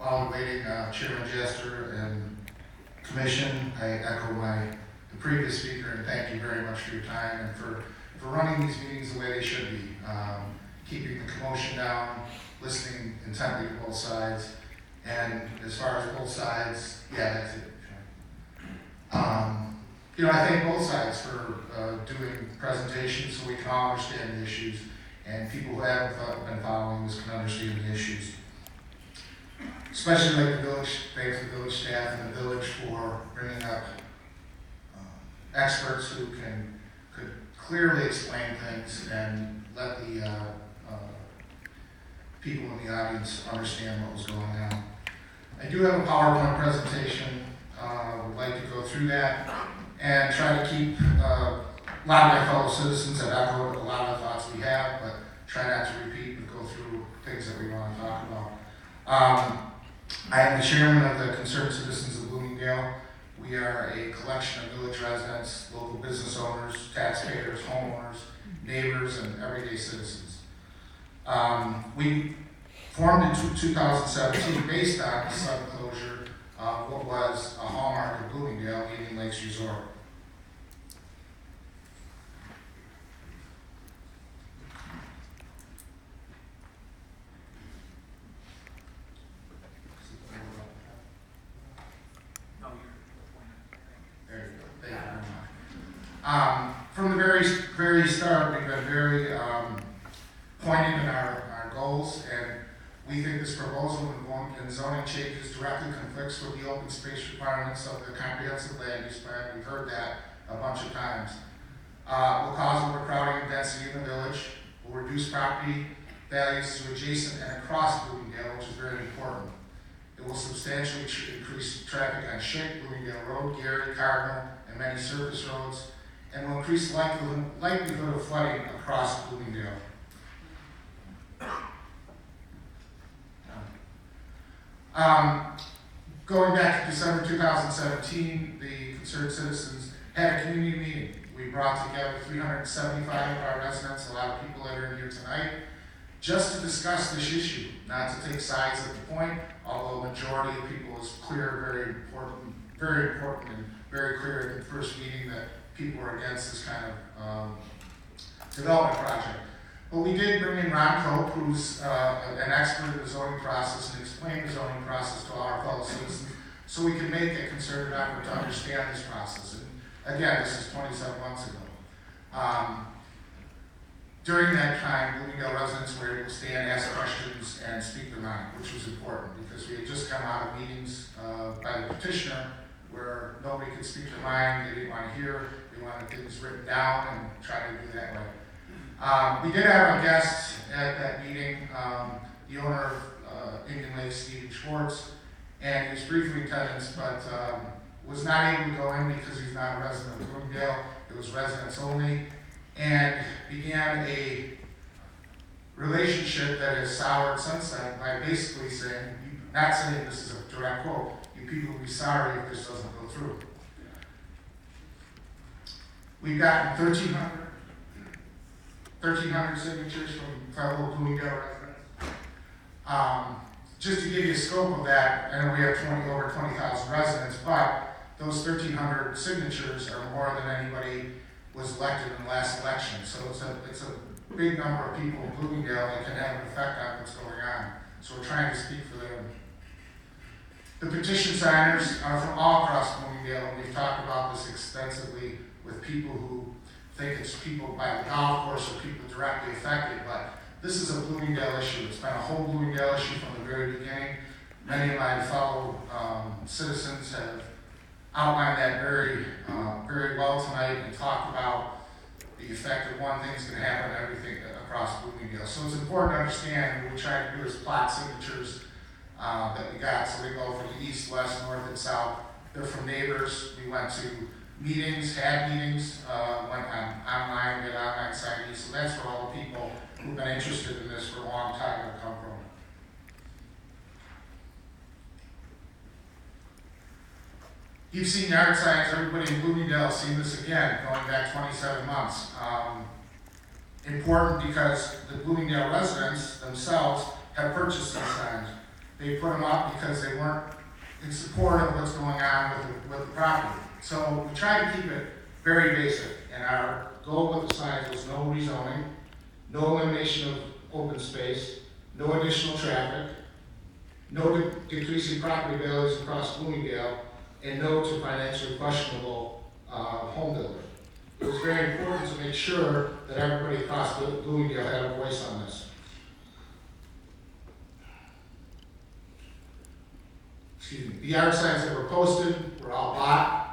while waiting, Chairman Jester and Commission, I echo the previous speaker and thank you very much for your time and for running these meetings the way they should be. Keeping the commotion down, listening intently to both sides, and as far as both sides, yeah, that's it. I thank both sides for doing presentations so we can all understand the issues, and people who have been following this can understand the issues. Especially like the village, thanks to the village staff and the village for bringing up experts who could clearly explain things and let the people in the audience understand what was going on. I do have a PowerPoint presentation. Would like to go through that and try to keep a lot of my fellow citizens have echoed a lot of the thoughts we have, but try not to repeat and go through things that we want to talk about. I am the chairman of the Concerned Citizens of Bloomingdale. We are a collection of village residents, local business owners, taxpayers, homeowners, neighbors, and everyday citizens. We formed in 2017 based on the sudden closure of what was a hallmark of Bloomingdale, Indian Lakes Resort. From the very start, we've been very pointed in our goals, and we think this proposal and zoning changes directly conflicts with the open space requirements of the comprehensive land use plan. We've heard that a bunch of times. Will cause overcrowding and density in the village, will reduce property values to adjacent and across Bloomingdale, which is very important. It will substantially increase traffic on Shake, Bloomingdale Road, Gary, Cardinal, and many surface roads, and will increase likelihood of flooding across Bloomingdale. Going back to December 2017, the Concerned Citizens had a community meeting. We brought together 375 of our residents, a lot of people that are in here tonight, just to discuss this issue, not to take sides at the point, although the majority of people is clear, very important and very clear at the first meeting that people were against this kind of development project. But we did bring in Ron Cope, who's an expert in the zoning process, and explain the zoning process to our fellow citizens so we can make a concerted effort to understand this process. And again, this is 27 months ago. During that time, Bloomingdale residents were able to stand, ask questions, and speak their mind, which was important because we had just come out of meetings by the petitioner where nobody could speak their mind, they didn't want to hear, they wanted things written down and try to do that way. We did have a guest at that meeting, the owner of Indian Lakes, Stephen Schwartz, and he was briefly in attendance, but was not able to go in because he's not a resident of Bloomingdale. It was residents only, and began a relationship that has soured since then by basically saying, not saying this is a direct quote, you people will be sorry if this doesn't go through. We've gotten 1,300 signatures from fellow Bloomingdale residents. Just to give you a scope of that, I know we have over 20,000 residents, but those 1,300 signatures are more than anybody was elected in the last election. So it's a big number of people in Bloomingdale that can have an effect on what's going on. So we're trying to speak for them. The petition signers are from all across Bloomingdale. We've talked about this extensively with people who think it's people by the golf course or people directly affected, but this is a Bloomingdale issue. It's been a whole Bloomingdale issue from the very beginning. Many of my fellow citizens have outlined that very well tonight and talked about the effect that one thing's going to happen to everything across Bloomingdale. So it's important to understand what we try to do is plot signatures that we got. So we go from the east, west, north, and south. They're from neighbors. We went to meetings, had meetings, went online, did online signings. So that's where all the people who've been interested in this for a long time have come from. You've seen yard signs, everybody in Bloomingdale has seen this again, going back 27 months. Important because the Bloomingdale residents themselves have purchased these signs. they put them up because they weren't in support of what's going on with the property. So we try to keep it very basic, and our goal with the signs was no rezoning, no elimination of open space, no additional traffic, no decreasing property values across Bloomingdale, and no to financially questionable home building. It was very important to make sure that everybody across Bloomingdale had a voice on this. Excuse me. The yard signs that were posted were all bought.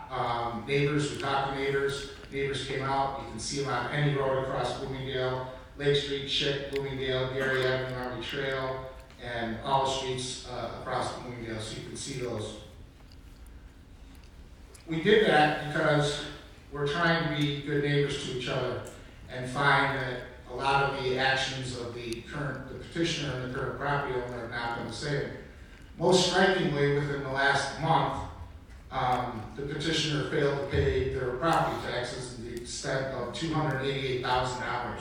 Neighbors, we talked to neighbors. Neighbors came out. You can see them on any road across Bloomingdale. Lake Street, Schick, Bloomingdale, Gary Avenue, Army Trail, and all the streets across Bloomingdale, so you can see those. We did that because we're trying to be good neighbors to each other and find that a lot of the actions of the petitioner and the current property owner have not been the same. Most strikingly, within the last month, the petitioner failed to pay their property taxes to the extent of $288,000.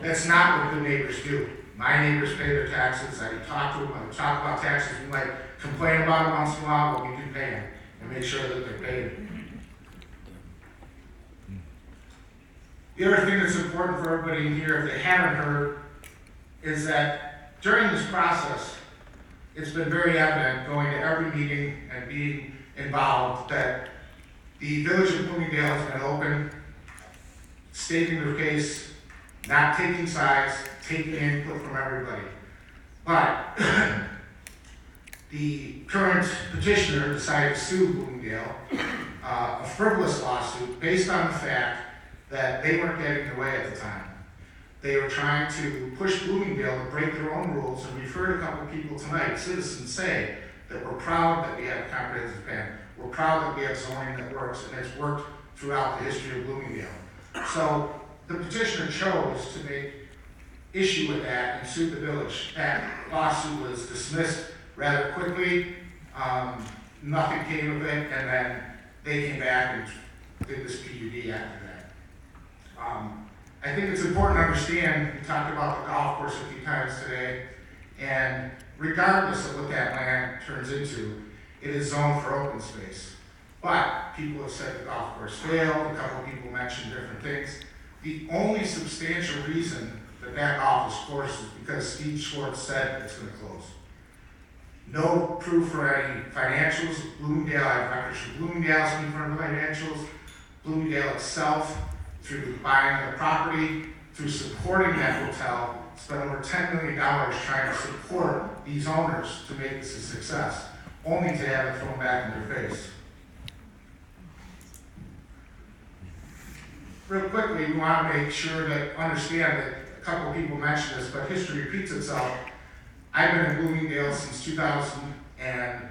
That's not what good neighbors do. My neighbors pay their taxes. I talk to them. I talk about taxes. We might complain about them once in a while, but we do pay them and make sure that they're paid. The other thing that's important for everybody in here, if they haven't heard, is that during this process, it's been very evident going to every meeting and being involved that the Village of Bloomingdale has been open, stating their case, not taking sides, taking input from everybody. But the current petitioner decided to sue Bloomingdale, a frivolous lawsuit based on the fact that they weren't getting their way at the time. They were trying to push Bloomingdale to break their own rules, and we've heard a couple of people tonight, citizens, say that we're proud that we have a comprehensive plan. We're proud that we have zoning that works, and it's worked throughout the history of Bloomingdale. So the petitioner chose to make issue with that and sue the village. That lawsuit was dismissed rather quickly. Nothing came of it, and then they came back and did this PUD after that. I think it's important to understand, we talked about the golf course a few times today, and regardless of what that land turns into, it is zoned for open space. But people have said the golf course failed, a couple of people mentioned different things. The only substantial reason that that golf course is because Steve Schwartz said it's going to close. No proof for any financials. Bloomingdale, I have records from Bloomingdale speaking for the financials. Bloomingdale itself, through buying the property, through supporting that hotel, spent over $10 million trying to support these owners to make this a success, only to have it thrown back in their face. Real quickly, we want to make sure that understand that a couple of people mentioned this, but history repeats itself. I've been in Bloomingdale since 2000, and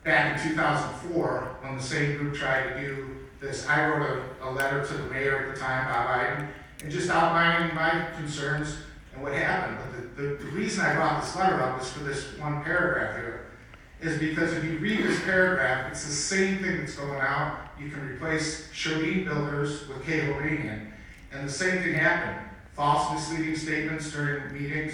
back in 2004, when the same group tried to do this, I wrote a letter to the mayor at the time, Bob Iden, and just outlining my concerns and what happened. But the reason I brought this letter up is for this one paragraph here, is because if you read this paragraph, it's the same thing that's going on. You can replace Shodine Builders with Cahoe-Ranian, and the same thing happened. False misleading statements during meetings.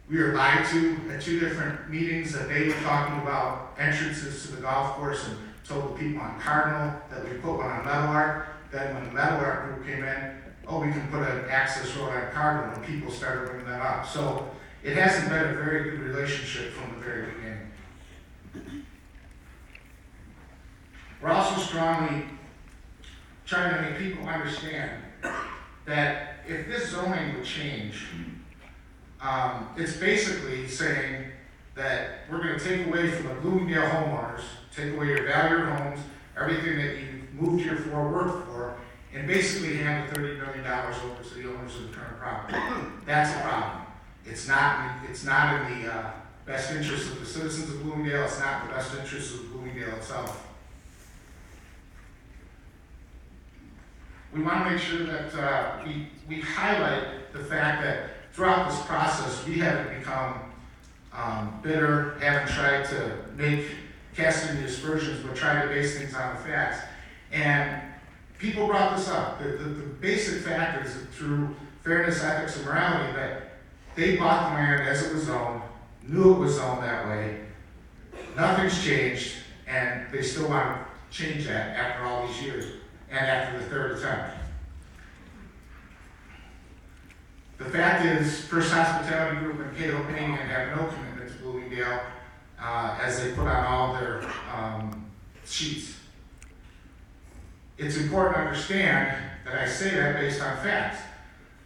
We were lied to at 2 different meetings that they were talking about entrances to the golf course and told the people on Cardinal that we put one on Meadowlark. Then when the Meadowlark group came in, oh, we can put an access road on Cardinal, and people started bringing that up. So it hasn't been a very good relationship from the very beginning. We're also strongly trying to make people understand that if this zoning would change, it's basically saying that we're going to take away from the Bloomingdale homeowners, take away your value of homes, everything that you moved here for, worked for, and basically hand the $30 million over to the owners of the current property. That's a problem. It's not in the best interest of the citizens of Bloomingdale. It's not in the best interest of Bloomingdale itself. We want to make sure that we highlight the fact that throughout this process, we haven't become bitter, haven't tried to cast any aspersions, but try to base things on the facts. And people brought this up. The basic fact is that through fairness, ethics, and morality, that they bought the land as it was zoned, knew it was zoned that way. Nothing's changed, and they still want to change that after all these years and after the third attempt. The fact is, First Hospitality Group and Cato Payne have no commitment to Bloomingdale as they put on all their sheets. It's important to understand that I say that based on facts.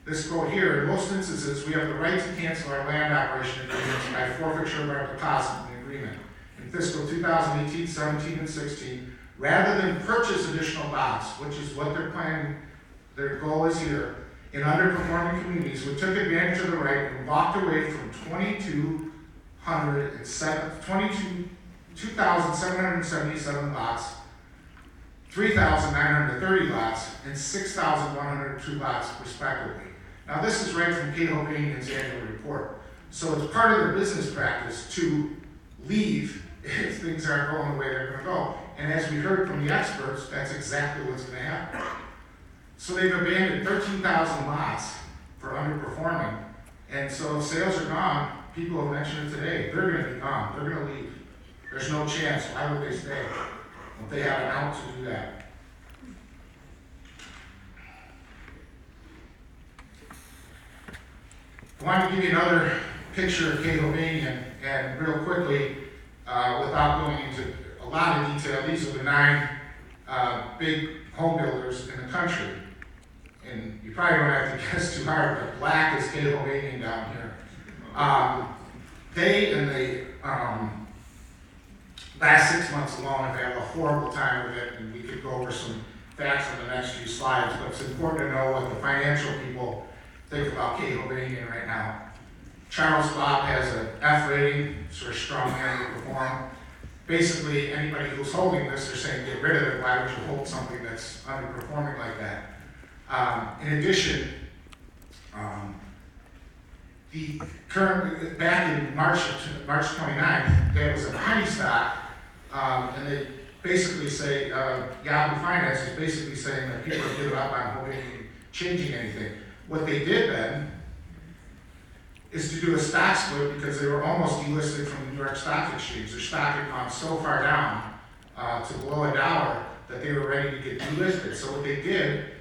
This quote here: in most instances, we have the right to cancel our land operation agreements by forfeiture of our deposit in the agreement. In fiscal 2018, 17, and 16, rather than purchase additional lots, which is what they're planning, their goal is here, in underperforming communities, we took advantage of the right and walked away from 2,777 lots, 3,930 lots, and 6,102 lots, respectively. Now, this is right from Cato Payne's annual report. So it's part of their business practice to leave if things aren't going the way they're going to go. And as we heard from the experts, that's exactly what's going to happen. So they've abandoned 13,000 lots for underperforming. And so if sales are gone, people have mentioned it today, they're going to be gone. They're going to leave. There's no chance. Why would they stay if they have an out to do that? I wanted to give you another picture of Cato Payne, and real quickly, without going into a lot of detail, these are the 9 big home builders in the country. And you probably don't have to guess too hard, but black is Cato Payne down here. They, in the last 6 months alone, have had a horrible time with it, and we could go over some facts on the next few slides, but it's important to know what the financial people think about Cato Payne right now. Charles Schwab has an F rating, sort of strong underperform. Basically, anybody who's holding this, they're saying get rid of it. Why would you hold something that's underperforming like that? In addition, the current, back in March 29th, there was a penny stock, and they basically say, Yahoo Finance is basically saying that people are giving up on hoping changing anything. What they did then is to do a stock split because they were almost delisted from the New York Stock Exchange. Their stock had gone so far down to below $1 that they were ready to get delisted. So what they did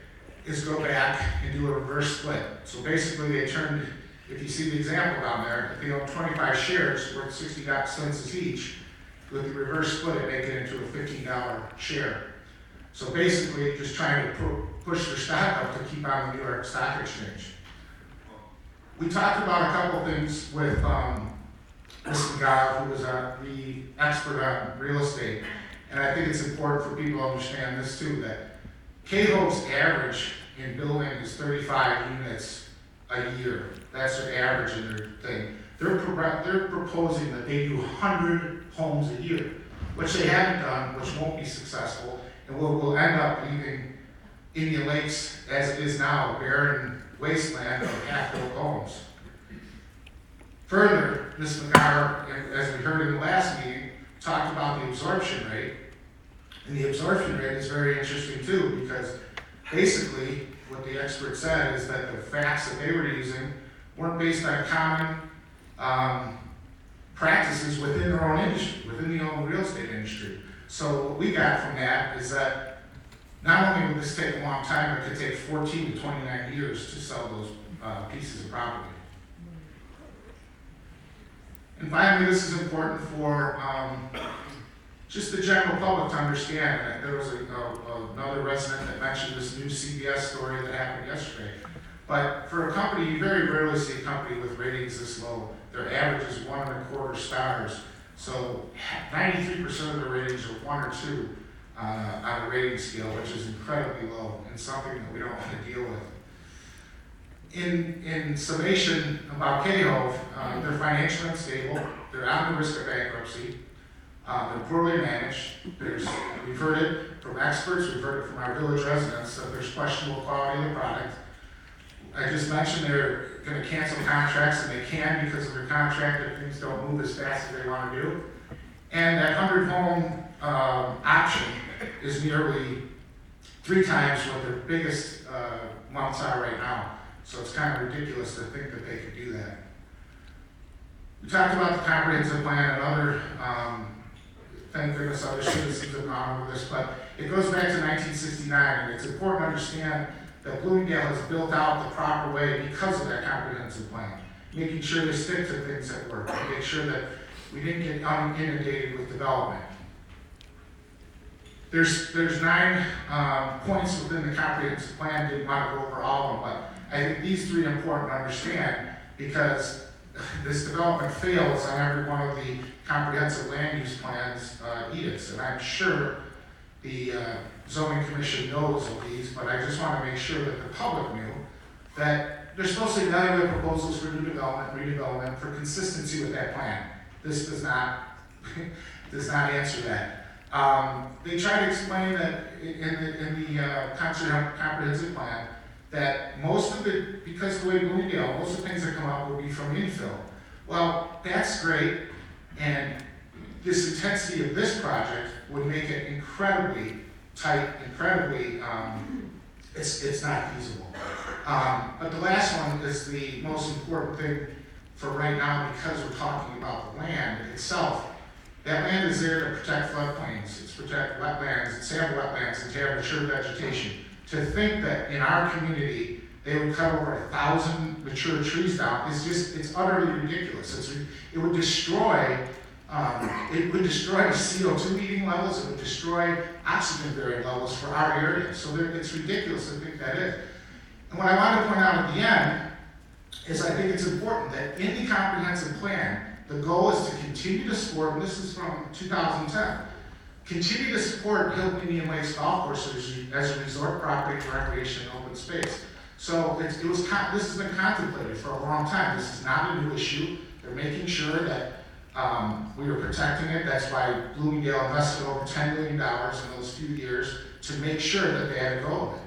is go back and do a reverse split. So basically they turned, if you see the example down there, if they own 25 shares worth 60 cents each, with the reverse split, it make it into a $15 share. So basically just trying to push their stock up to keep on the New York Stock Exchange. We talked about a couple things with Ms. McGar, who was the expert on real estate, and I think it's important for people to understand this too, that Cato's average in building is 35 units a year. That's their average in their thing. They're proposing that they do 100 homes a year, which they haven't done, which won't be successful, and will end up leaving Indian Lakes as it is now, a barren wasteland of half-built homes. Further, Ms. McGar, as we heard in the last meeting, talked about the absorption rate. And the absorption rate is very interesting too, because basically what the expert said is that the facts that they were using weren't based on common practices within their own industry, within the own real estate industry. So what we got from that is that not only would this take a long time, it could take 14 to 29 years to sell those pieces of property. And finally, this is important for just the general public to understand. That there was another resident that mentioned this new CBS story that happened yesterday. But for a company, you very rarely see a company with ratings this low. Their average is 1.25 stars. So 93% of the ratings are 1 or 2 on a rating scale, which is incredibly low and something that we don't want to deal with. In summation about Cato, they're financially unstable, they're on the risk of bankruptcy, they're poorly managed. We've heard it from experts, we've heard it from our village residents that there's questionable quality of the product. I just mentioned they're going to cancel contracts, and they can because of their contract if things don't move as fast as they want to do. And that 100 home option is nearly 3 times what their biggest months are right now. So it's kind of ridiculous to think that they could do that. We We talked about the comprehensive plan and other, thank goodness other citizens have gone over this, but it goes back to 1969, and it's important to understand that Bloomingdale has built out the proper way because of that comprehensive plan, making sure they stick to things that work, and make sure that we didn't get inundated with development. There's 9 points within the comprehensive plan. Didn't want to go over all of them, but I think these 3 are important to understand because this development fails on every one of the comprehensive land use plans edicts, and I'm sure the zoning commission knows of these, but I just want to make sure that the public knew that they're supposed to evaluate proposals for new development, redevelopment for consistency with that plan. This does not answer that. They try to explain that in the comprehensive plan that most of it, because of the way Bloomingdale, most of the things that come out will be from infill. Well, that's great, and this intensity of this project would make it incredibly tight, it's not feasible. But the last one is the most important thing for right now because we're talking about the land itself. That land is there to protect floodplains, it's protect wetlands, it's have wetlands, and to have mature vegetation. To think that in our community, they would cut over 1,000 mature trees down is just, it's utterly ridiculous. It would destroy the CO2 eating levels, it would destroy oxygen bearing levels for our area. So it's ridiculous to think that is. And what I want to point out at the end is I think it's important that in the comprehensive plan, the goal is to continue to support, and this is from 2010, continue to support Hilton Indian Lakes Golf Course as a resort property for recreation and open space. So this has been contemplated for a long time. This is not a new issue. They're making sure that we are protecting it. That's why Bloomingdale invested over $10 million in those few years to make sure that they had a goal of it.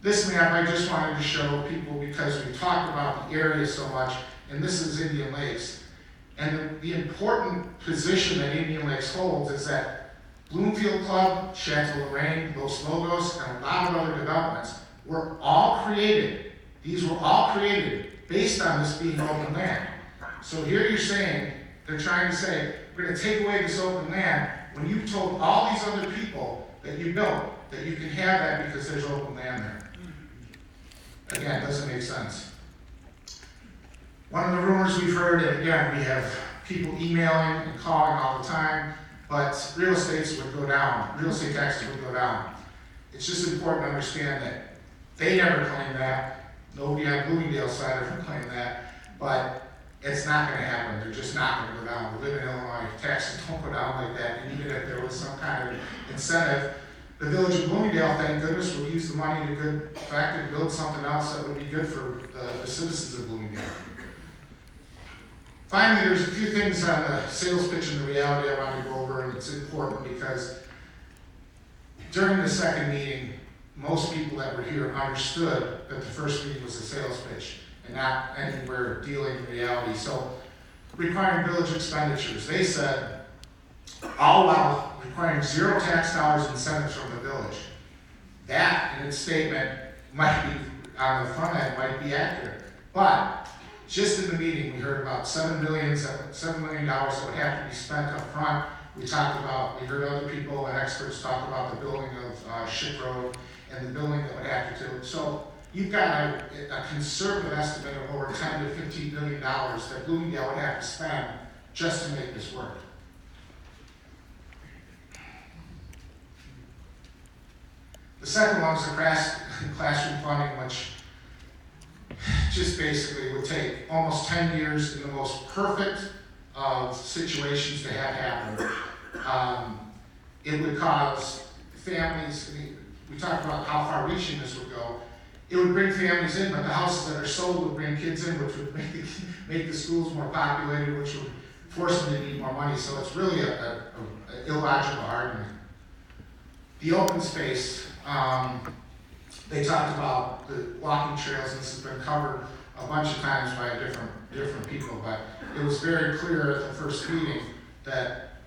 This map I just wanted to show people because we talked about the area so much, and this is Indian Lakes. And the important position that Indian Lakes holds is that Bloomfield Club, Chateau Lorraine, Los Logos, and a lot of other developments were all created. These were all created based on this being open land. So here you're saying, they're trying to say, we're going to take away this open land when you told all these other people that you built that you can have that because there's open land there. Again, it doesn't make sense. One of the rumors we've heard, and again, we have people emailing and calling all the time, but real estate would go down. Real estate taxes would go down. It's just important to understand that they never claimed that. Nobody on Bloomingdale side ever claimed that, but it's not going to happen. They're just not going to go down. We live in Illinois. Taxes don't go down like that, and even if there was some kind of incentive, the village of Bloomingdale, thank goodness, will use the money to good effect and build something else that would be good for the citizens of Bloomingdale. Finally, there's a few things on the sales pitch and the reality I want to go over, and it's important because during the second meeting, most people that were here understood that the first meeting was a sales pitch and not anywhere dealing in reality. So, requiring village expenditures, they said, all while requiring zero tax dollars incentives from the village. That, in its statement, might be, on the front end, might be accurate. But, just in the meeting, we heard about $7 million that would have to be spent up front. We heard other people and experts talk about the building of Ship Road and the building that would have to do. So, you've got a conservative estimate of over $10 to $15 million that Bloomingdale would have to spend just to make this work. The second one was the classroom funding, which just basically would take almost 10 years in the most perfect of situations to have happen. It would cause families, we talked about how far-reaching this would go. It would bring families in, but the houses that are sold would bring kids in, which would make the schools more populated, which would force them to need more money. So it's really an illogical argument. The open space, they talked about the walking trails, and this has been covered a bunch of times by different people, but it was very clear at the first meeting that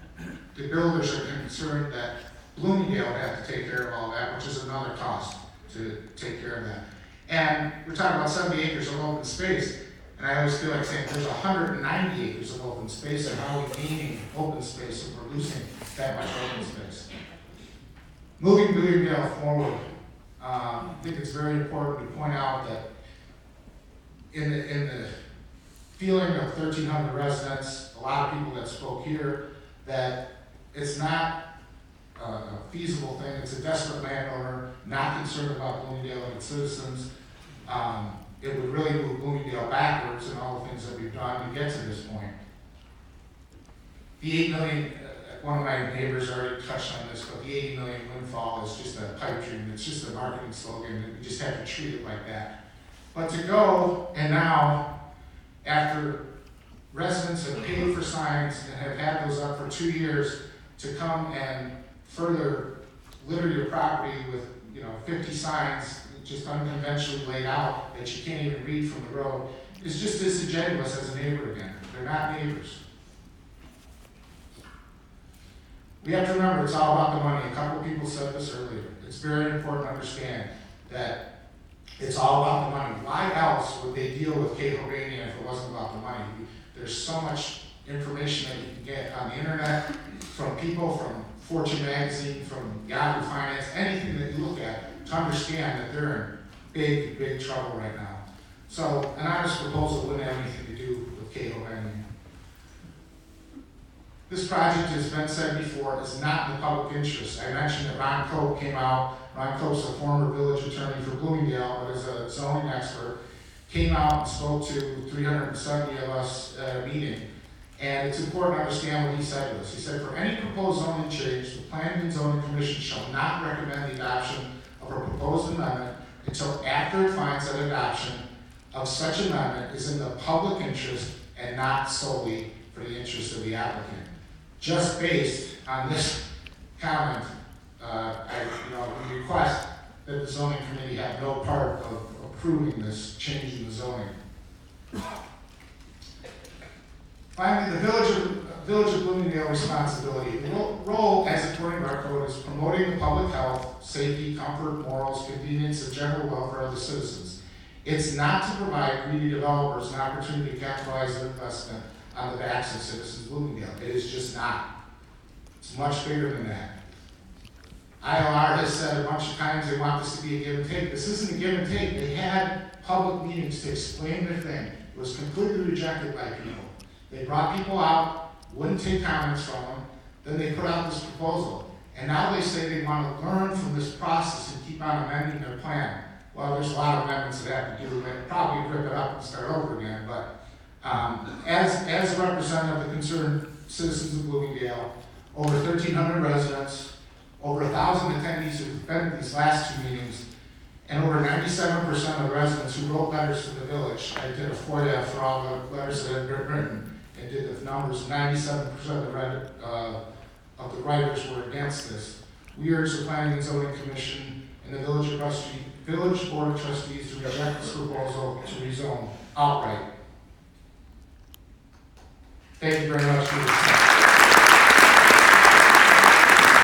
the builders are concerned that Bloomingdale would have to take care of all that, which is another cost to take care of that. And we're talking about 70 acres of open space, and I always feel like saying there's 190 acres of open space, and how are we gaining open space if we're losing that much open space? Moving Bloomingdale forward, I think it's very important to point out that in the feeling of 1,300 residents, a lot of people that spoke here, that it's not a feasible thing. It's a desperate landowner, not concerned about Bloomingdale and its citizens. It would really move Bloomingdale backwards in all the things that we've done to get to this point. The 8 million, one of my neighbors already touched on this, but the 80 million windfall is just a pipe dream. It's just a marketing slogan, and we just have to treat it like that. But to go and now, after residents have paid for signs and have had those up for 2 years, to come and further litter your property with 50 signs just unconventionally laid out that you can't even read from the road is just disingenuous as a neighbor again. They're not neighbors. We have to remember it's all about the money. A couple of people said this earlier. It's very important to understand that it's all about the money. Why else would they deal with Cahoebania if it wasn't about the money? There's so much information that you can get on the internet from people, from Fortune magazine, from Yahoo Finance, anything that you look at to understand that they're in big, big trouble right now. So an honest proposal wouldn't have anything to do with Cahoebania. This project, has been said before, is not in the public interest. I mentioned that Ron Cope came out. Ron Cope's a former village attorney for Bloomingdale, but is a zoning expert, came out and spoke to 370 of us at a meeting. And it's important to understand what he said to us. He said, for any proposed zoning change, the Planning and Zoning Commission shall not recommend the adoption of a proposed amendment until after it finds that adoption of such amendment is in the public interest and not solely for the interest of the applicant. Just based on this comment, we request that the zoning committee have no part of approving this change in the zoning. Finally, the Village of Bloomingdale responsibility. The role, as according to our code, is promoting the public health, safety, comfort, morals, convenience, and general welfare of the citizens. It's not to provide greedy developers an opportunity to capitalize their investment on the backs of citizens of Bloomingdale. It is just not. It's much bigger than that. ILR has said a bunch of times they want this to be a give and take. This isn't a give and take. They had public meetings to explain their thing. It was completely rejected by people. They brought people out, wouldn't take comments from them, then they put out this proposal. And now they say they want to learn from this process and keep on amending their plan. Well, there's a lot of amendments that have to do with it. Probably rip it up and start over again, but as a representative of the concerned citizens of Bloomingdale, over 1,300 residents, over 1,000 attendees who've been to these last 2 meetings, and over 97% of the residents who wrote letters to the village. I did a FOIA for all the letters that had been written and did the numbers. 97% of the writers were against this. We urge the Planning and Zoning Commission and the Village Board of Trustees to reject this proposal to rezone outright. Thank you very much for your time.